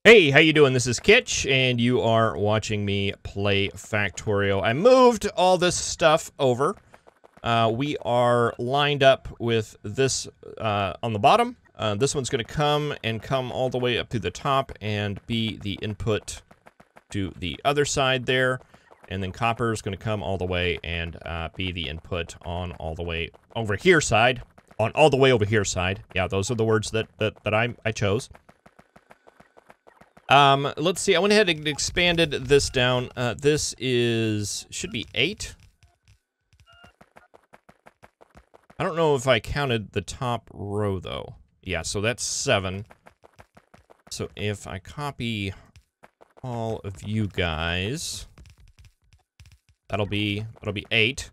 Hey, how you doing? This is Kitch, and you are watching me play Factorio. I moved all this stuff over. We are lined up with this on the bottom. This one's going to come all the way up to the top and be the input to the other side there. And then copper is going to come all the way and be the input on all the way over here side. On all the way over here side. Yeah, those are the words that I chose. Let's see, I went ahead and expanded this down. This should be 8. I don't know if I counted the top row, though. Yeah, so that's 7. So if I copy all of you guys, that'll be 8.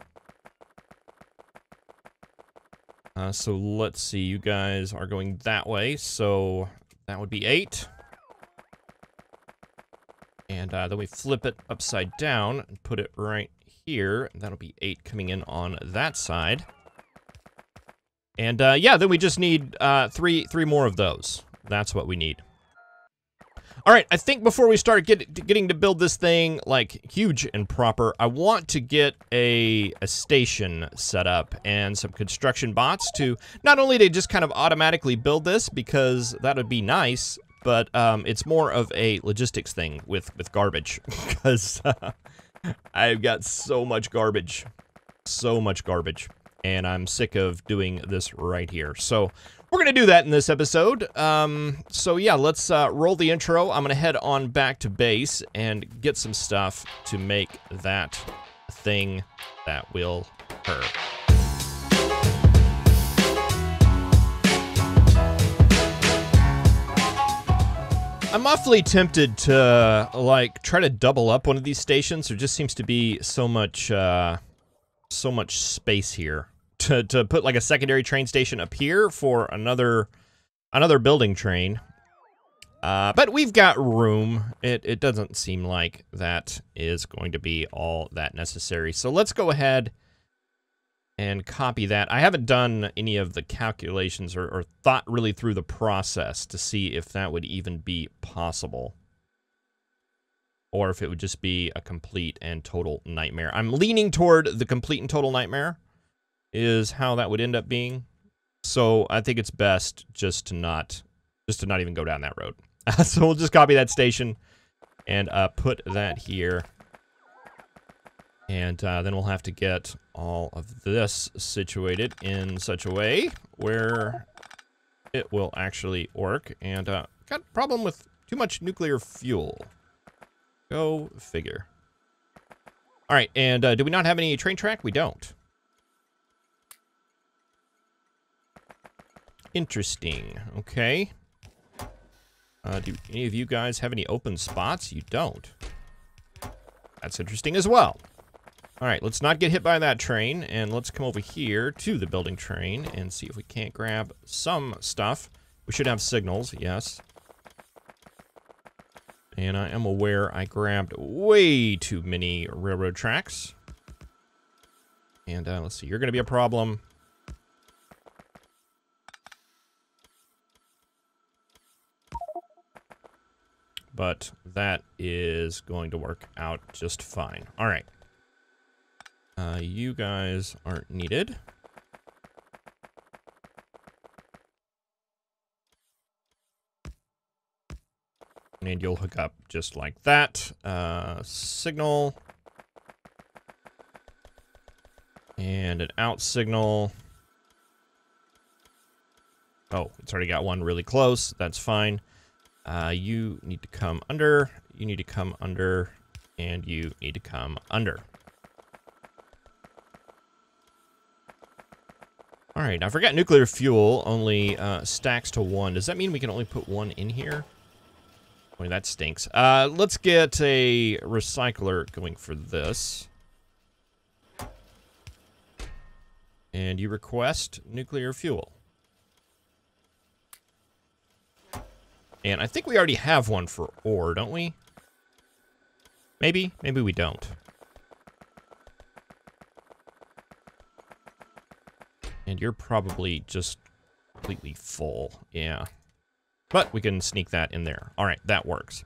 So let's see, you guys are going that way, so that would be 8. And then we flip it upside down and put it right here. That'll be 8 coming in on that side. And yeah, then we just need three more of those. That's what we need. All right, I think before we start getting to build this thing like huge and proper, I want to get a station set up and some construction bots to not only to just kind of automatically build this, because that would be nice, but it's more of a logistics thing with garbage, because I've got so much garbage, and I'm sick of doing this right here. So we're gonna do that in this episode. So yeah, let's roll the intro. I'm gonna head on back to base and get some stuff to make that thing that will occur. I'm awfully tempted to, like, try to double up one of these stations. There just seems to be so much space here. To put, like, a secondary train station up here for another building train. But we've got room. It doesn't seem like that is going to be all that necessary. So let's go ahead and copy that. I haven't done any of the calculations or thought really through the process to see if that would even be possible. Or if it would just be a complete and total nightmare. I'm leaning toward the complete and total nightmare is how that would end up being. So I think it's best just to not even go down that road. So we'll just copy that station and put that here. And then we'll have to get all of this situated in such a way where it will actually work. And got a problem with too much nuclear fuel. Go figure. All right, and do we not have any train track? We don't. Interesting. Okay. Do any of you guys have any open spots? You don't. That's interesting as well. All right, let's not get hit by that train, and let's come over here to the building train and see if we can't grab some stuff. We should have signals, yes. And I am aware I grabbed way too many railroad tracks. And let's see, you're going to be a problem. But that is going to work out just fine. All right. You guys aren't needed. And you'll hook up just like that. Signal. And an out signal. Oh, it's already got one really close. That's fine. You need to come under. You need to come under. And you need to come under. All right, I forgot nuclear fuel only stacks to 1. Does that mean we can only put 1 in here? Boy, that stinks. Let's get a recycler going for this. And you request nuclear fuel. And I think we already have one for ore, don't we? Maybe? Maybe we don't. And you're probably just completely full. Yeah. But we can sneak that in there. All right, that works.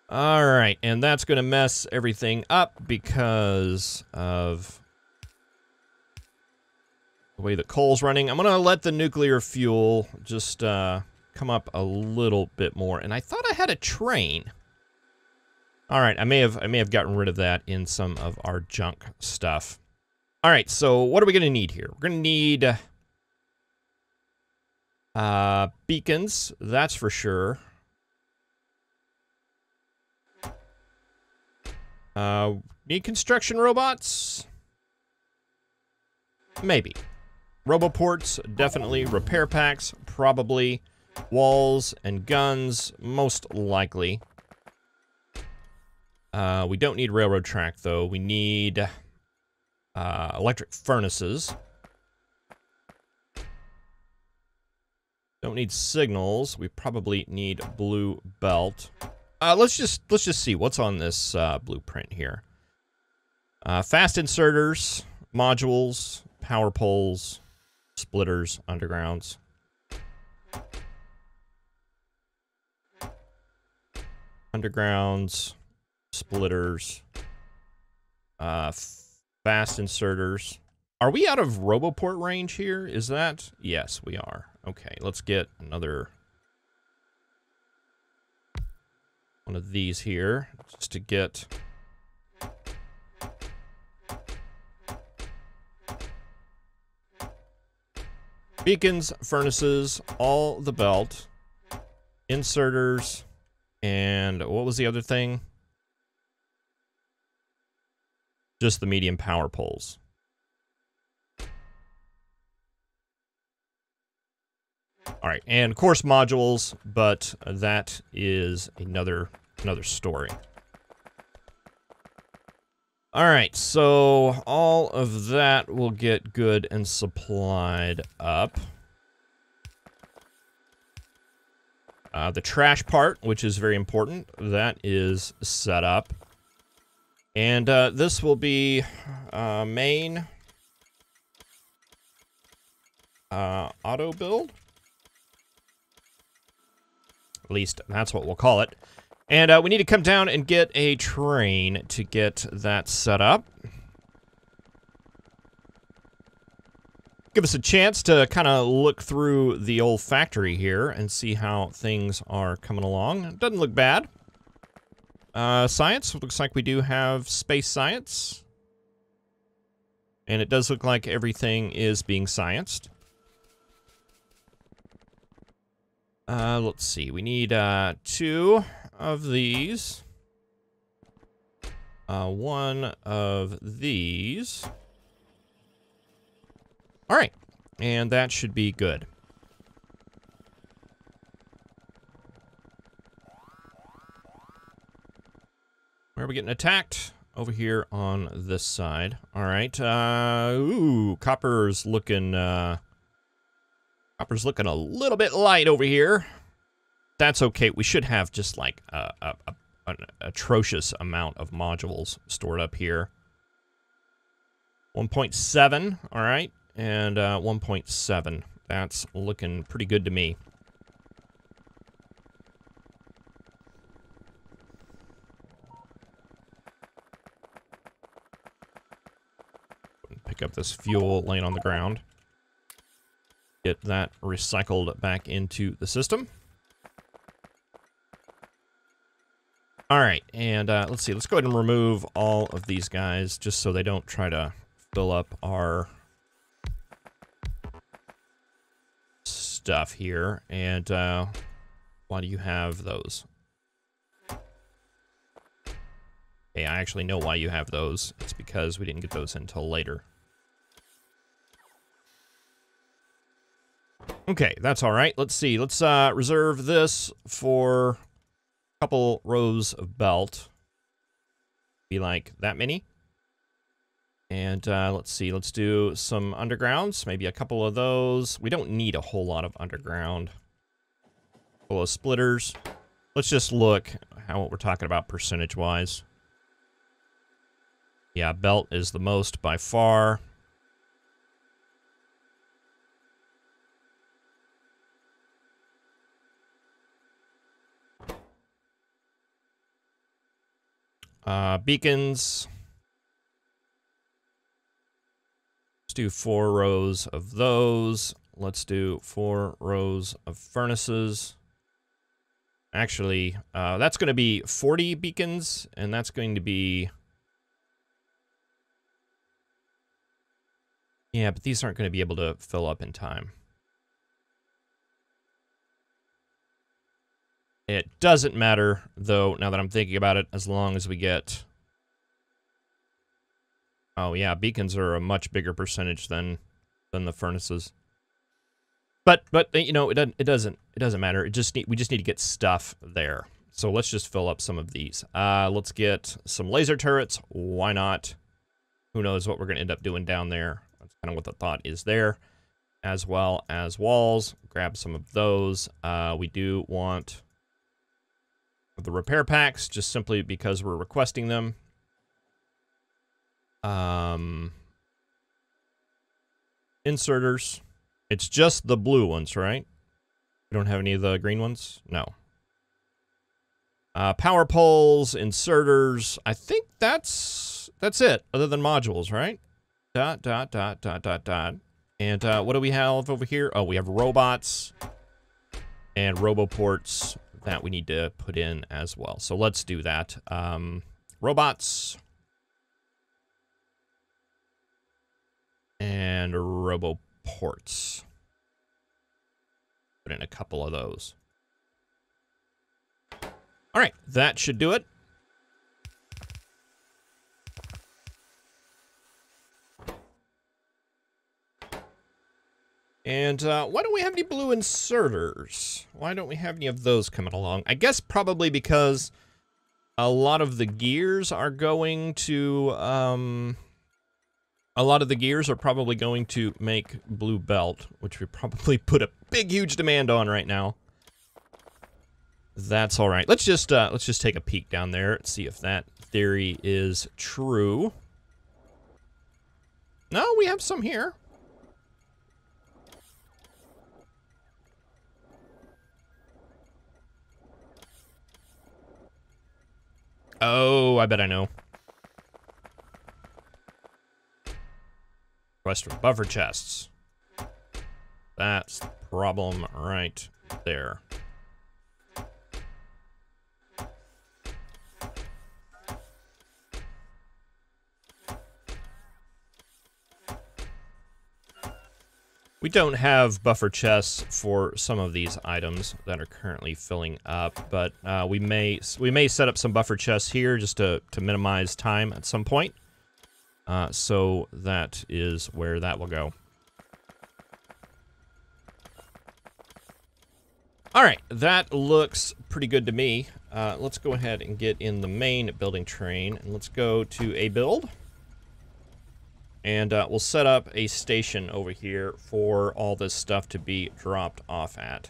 All right, and that's going to mess everything up because of the way the coal's running. I'm going to let the nuclear fuel just come up a little bit more. And I thought I had a train. All right, I may have gotten rid of that in some of our junk stuff. All right, so what are we going to need here? We're going to need beacons, that's for sure. Need construction robots? Maybe. Roboports, definitely. Repair packs, probably. Walls and guns, most likely. We don't need railroad track, though. We need electric furnaces. Don't need signals. We probably need blue belt. Let's just see what's on this blueprint here. Fast inserters, modules, power poles, splitters, undergrounds. Undergrounds, splitters, fast inserters. Are we out of Roboport range here? Is that? Yes, we are. Okay, let's get another one of these here just to get beacons, furnaces, all the belt, inserters, and what was the other thing? Just the medium power poles. All right, and of course modules, but that is another story. All right, so all of that will get good and supplied up. The trash part, which is very important, that is set up. And this will be main auto build. At least that's what we'll call it. And we need to come down and get a train to get that set up. Give us a chance to kind of look through the old factory here and see how things are coming along. It doesn't look bad. Science, looks like we do have space science. And it does look like everything is being scienced. Let's see, we need 2 of these. 1 of these. All right, and that should be good. Where are we getting attacked? Over here on this side. All right, ooh, copper's looking a little bit light over here. That's okay. We should have just like an atrocious amount of modules stored up here. 1.7, all right, and 1.7. That's looking pretty good to me. Pick up this fuel laying on the ground. Get that recycled back into the system. All right, and let's see. Let's go ahead and remove all of these guys just so they don't try to fill up our stuff here. And why do you have those? Okay, I actually know why you have those. It's because we didn't get those until later. Okay, that's all right. Let's see. Let's reserve this for a couple rows of belt. Be like that many. And let's see. Let's do some undergrounds. Maybe a couple of those. We don't need a whole lot of underground. A couple of splitters. Let's just look at what we're talking about percentage-wise. Yeah, belt is the most by far. Beacons. Let's do 4 rows of those. Let's do 4 rows of furnaces. Actually, that's going to be 40 beacons, and that's going to be... Yeah, but these aren't going to be able to fill up in time. It doesn't matter, though, now that I'm thinking about it, as long as we get... Oh, yeah, beacons are a much bigger percentage than the furnaces. But you know, it doesn't matter. We just need to get stuff there. So let's just fill up some of these. Let's get some laser turrets. Why not? Who knows what we're going to end up doing down there. That's kind of what the thought is there. As well as walls. Grab some of those. We do want the repair packs, just simply because we're requesting them. Inserters. It's just the blue ones, right? We don't have any of the green ones? No. Power poles, inserters. I think that's it, other than modules, right? ... And what do we have over here? Oh, we have robots and roboports that we need to put in as well. So let's do that. Robots and roboports. Put in a couple of those. All right, that should do it. And why don't we have any blue inserters? Why don't we have any of those coming along? I guess probably because a lot of the gears are going to... a lot of the gears are probably going to make blue belt, which we probably put a big, huge demand on right now. That's all right. Let's just take a peek down there and see if that theory is true. No, we have some here. Oh, I bet I know. Request for buffer chests. That's the problem right there. We don't have buffer chests for some of these items that are currently filling up, but we may set up some buffer chests here just to minimize time at some point. So that is where that will go. All right, that looks pretty good to me. Let's go ahead and get in the main building train, and let's go to a build. And we'll set up a station over here for all this stuff to be dropped off at.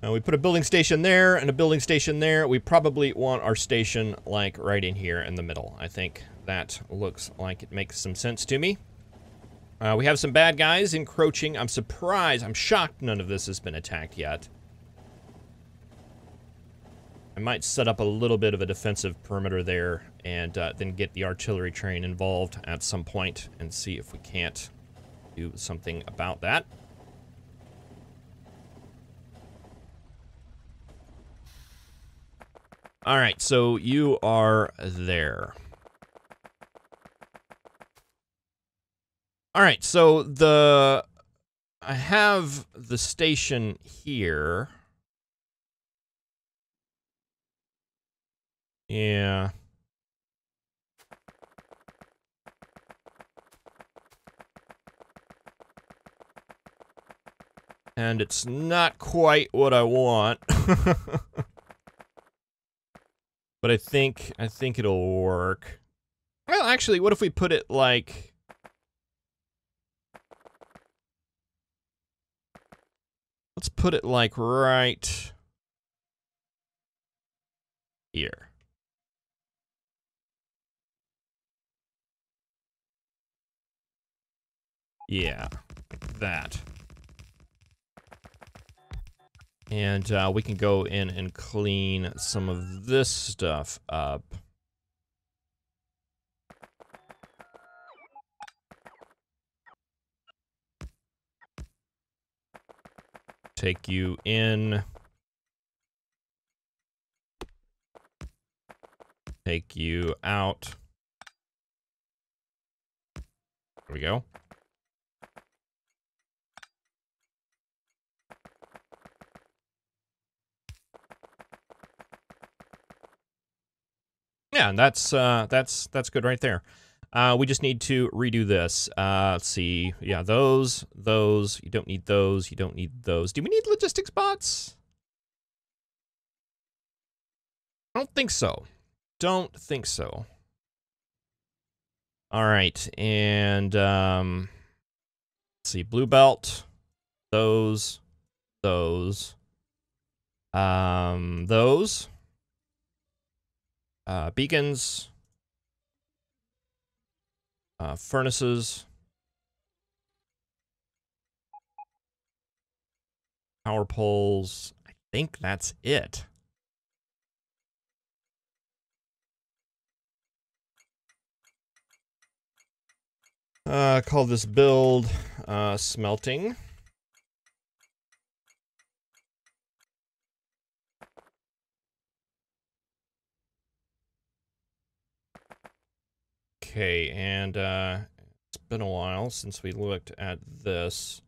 We put a building station there and a building station there. We probably want our station, like, right in here in the middle. I think that looks like it makes some sense to me. We have some bad guys encroaching. I'm surprised. I'm shocked none of this has been attacked yet. I might set up a little bit of a defensive perimeter there and then get the artillery train involved at some point and see if we can't do something about that. All right, so you are there. All right, so I have the station here. Yeah. And it's not quite what I want. But I think it'll work. Well, actually, what if we put it like... Let's put it like right here. Yeah, that. And we can go in and clean some of this stuff up. Take you in. Take you out. There we go. Yeah, and that's good right there. We just need to redo this. Let's see. Yeah, those. You don't need those. You don't need those. Do we need logistics bots? I don't think so. Don't think so. All right, and let's see. Blue belt. Those. Those. Those. Beacons. Furnaces. Power poles. I think that's it. Call this build smelting. Okay, and it's been a while since we looked at this.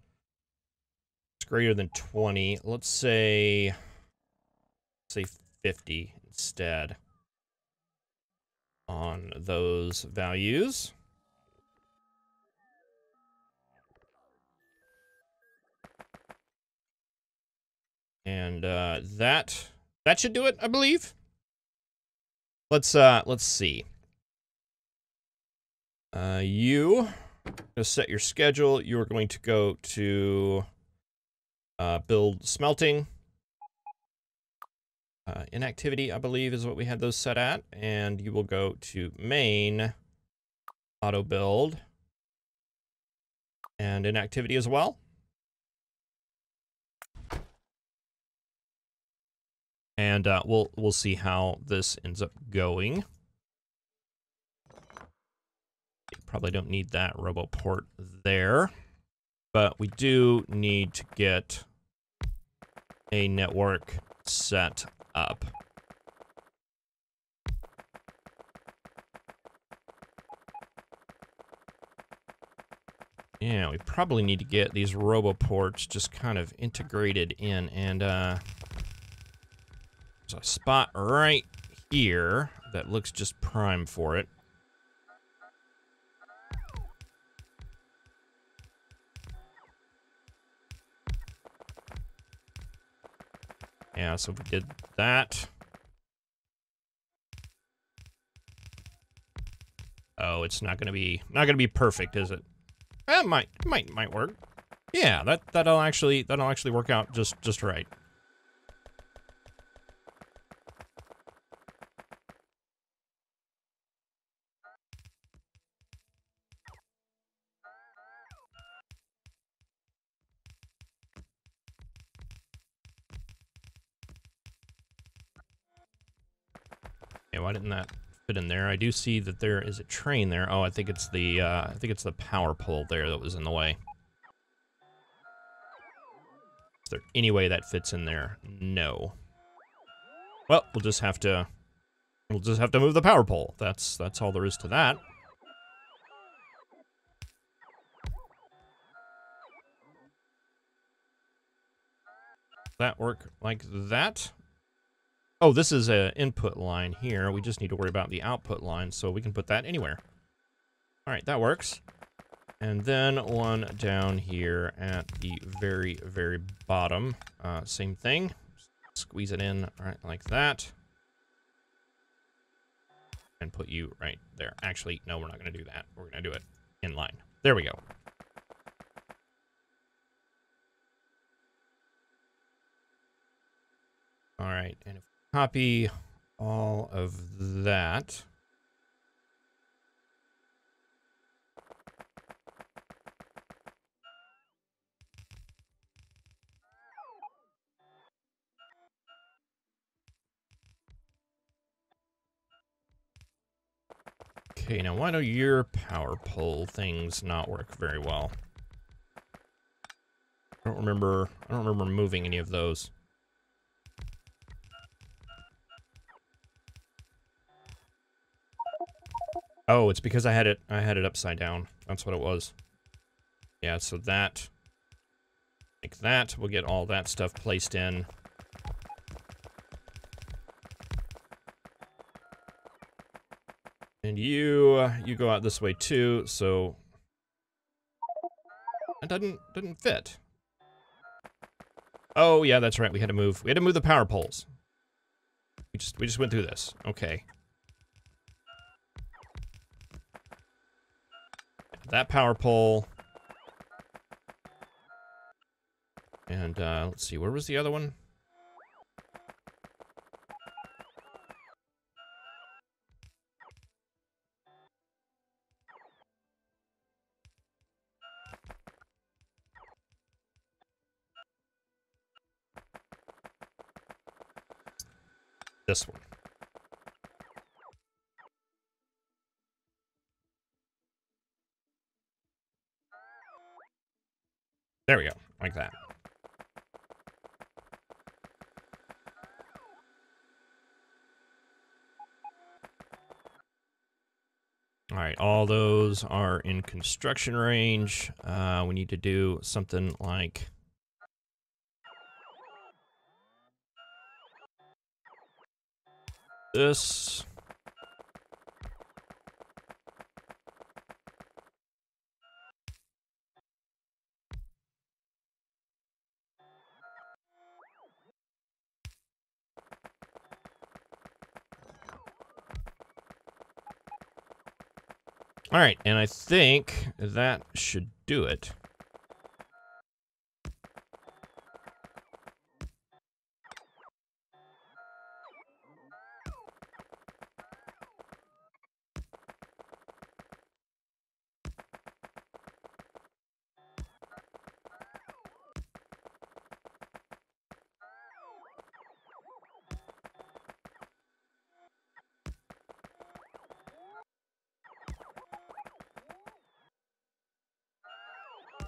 It's greater than 20. Let's say 50 instead on those values. And that should do it, I believe. Let's see. You just set your schedule. You are going to go to build smelting. Inactivity, I believe, is what we had those set at. And you will go to main, auto build, and inactivity as well. And we'll see how this ends up going. Probably don't need that RoboPort there, but we do need to get a network set up. Yeah, we probably need to get these RoboPorts just kind of integrated in, and there's a spot right here that looks just prime for it. Yeah, so if we did that. Oh, it's not gonna be perfect, is it? It might work. Yeah, that'll actually work out just right. Yeah, why didn't that fit in there? I do see that there is a train there. Oh, I think it's the power pole there that was in the way. Is there any way that fits in there? No. Well, we'll just have to move the power pole. That's all there is to that. That work like that. Oh, this is an input line here. We just need to worry about the output line, so we can put that anywhere. All right, that works. And then one down here at the very, very bottom. Same thing. Squeeze it in right like that. And put you right there. Actually, no, we're not going to do that. We're going to do it in line. There we go. All right, and if we copy all of that. Okay, now why do your power pole things not work very well? I don't remember moving any of those. Oh, it's because I had it upside down. That's what it was. Yeah, so that, like that, we'll get all that stuff placed in. And you go out this way too, so it didn't fit. Oh yeah, that's right. We had to move the power poles. We just went through this. Okay. That power pole. And let's see, where was the other one? This one. There we go, like that. All right, all those are in construction range. We need to do something like this. All right, and I think that should do it.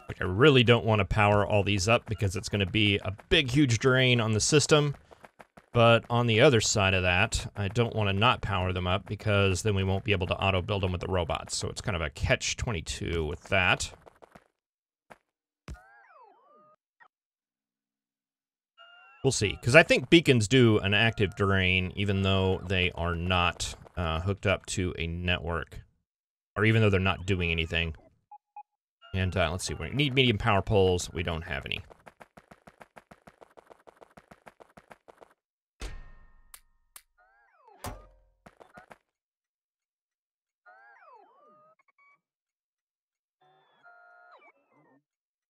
Like, I really don't want to power all these up because it's going to be a big, huge drain on the system. But on the other side of that, I don't want to not power them up because then we won't be able to auto-build them with the robots. So it's kind of a catch-22 with that. We'll see, because I think beacons do an active drain even though they are not hooked up to a network. Or even though they're not doing anything. And let's see, we need medium power poles. We don't have any.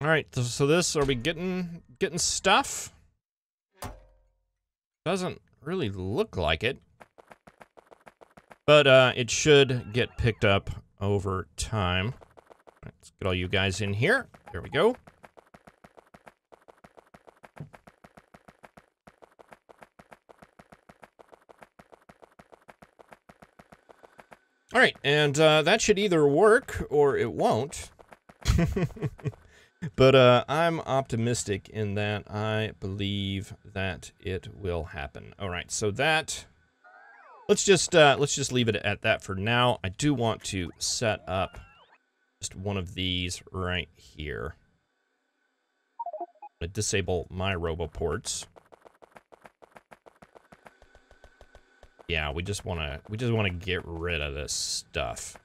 All right, so this, are we getting stuff? Doesn't really look like it. But it should get picked up over time. Let's get all you guys in here. There we go. All right, and that should either work or it won't. But I'm optimistic in that I believe that it will happen. All right, so that, let's just leave it at that for now. I do want to set up just one of these right here. I'm gonna disable my roboports. Yeah, we just wanna get rid of this stuff.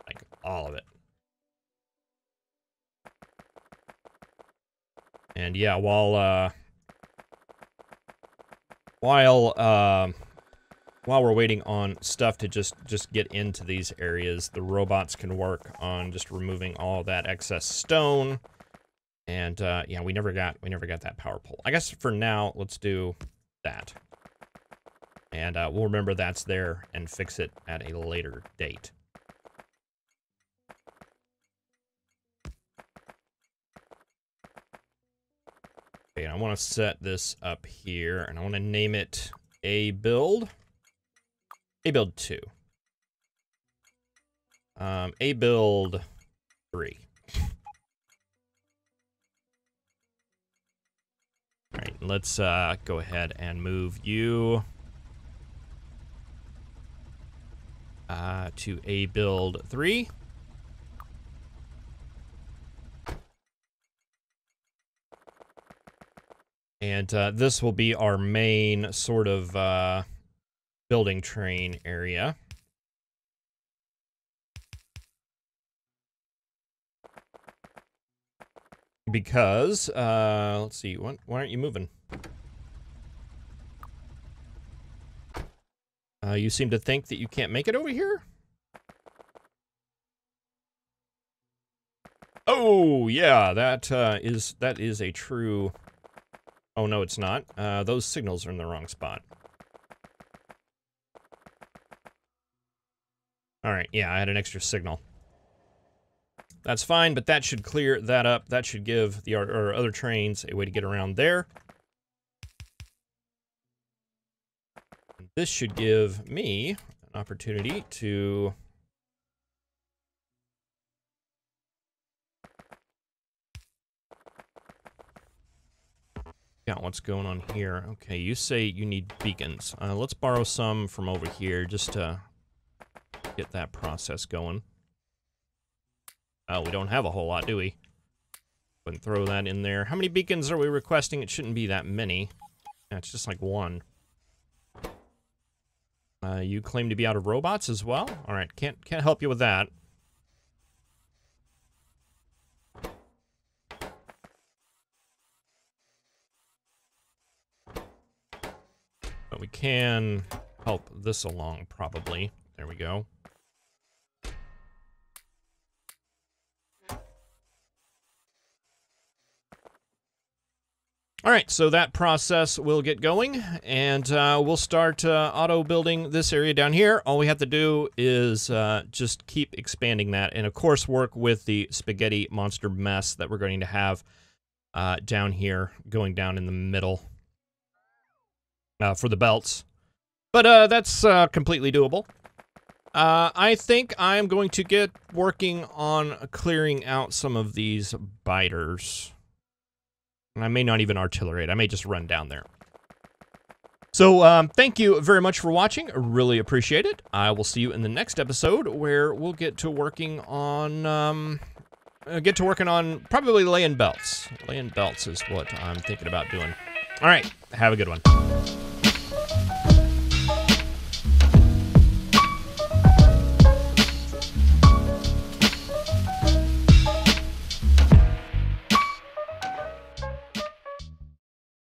Like all of it. And yeah, while we're waiting on stuff to just get into these areas, the robots can work on just removing all that excess stone. And yeah, we never got that power pole. I guess for now, let's do that. And we'll remember that's there and fix it at a later date. Okay, I want to set this up here, and I want to name it A build 2. A build 3. All right, let's go ahead and move you to A build 3. And this will be our main sort of building train area. Because, let's see, why aren't you moving? You seem to think that you can't make it over here? Oh, yeah, that is a true... Oh, no, it's not. Those signals are in the wrong spot. All right, yeah, I had an extra signal. That's fine, but that should clear that up. That should give the other trains a way to get around there. And this should give me an opportunity to... what's going on here? Okay, you say you need beacons. Let's borrow some from over here just to get that process going. Oh, we don't have a whole lot, do we? Go ahead and throw that in there. How many beacons are we requesting? It shouldn't be that many. Yeah, it's just like 1. You claim to be out of robots as well? All right, can't help you with that. But we can help this along, probably. There we go. All right, so that process will get going, and we'll start auto-building this area down here. All we have to do is just keep expanding that, and of course work with the spaghetti monster mess that we're going to have down here, going down in the middle. For the belts. But that's completely doable. I think I'm going to get working on clearing out some of these biters. And I may not even artillery it. I may just run down there. So thank you very much for watching. I really appreciate it. I will see you in the next episode where we'll get to working on probably laying belts. Laying belts is what I'm thinking about doing. All right, have a good one.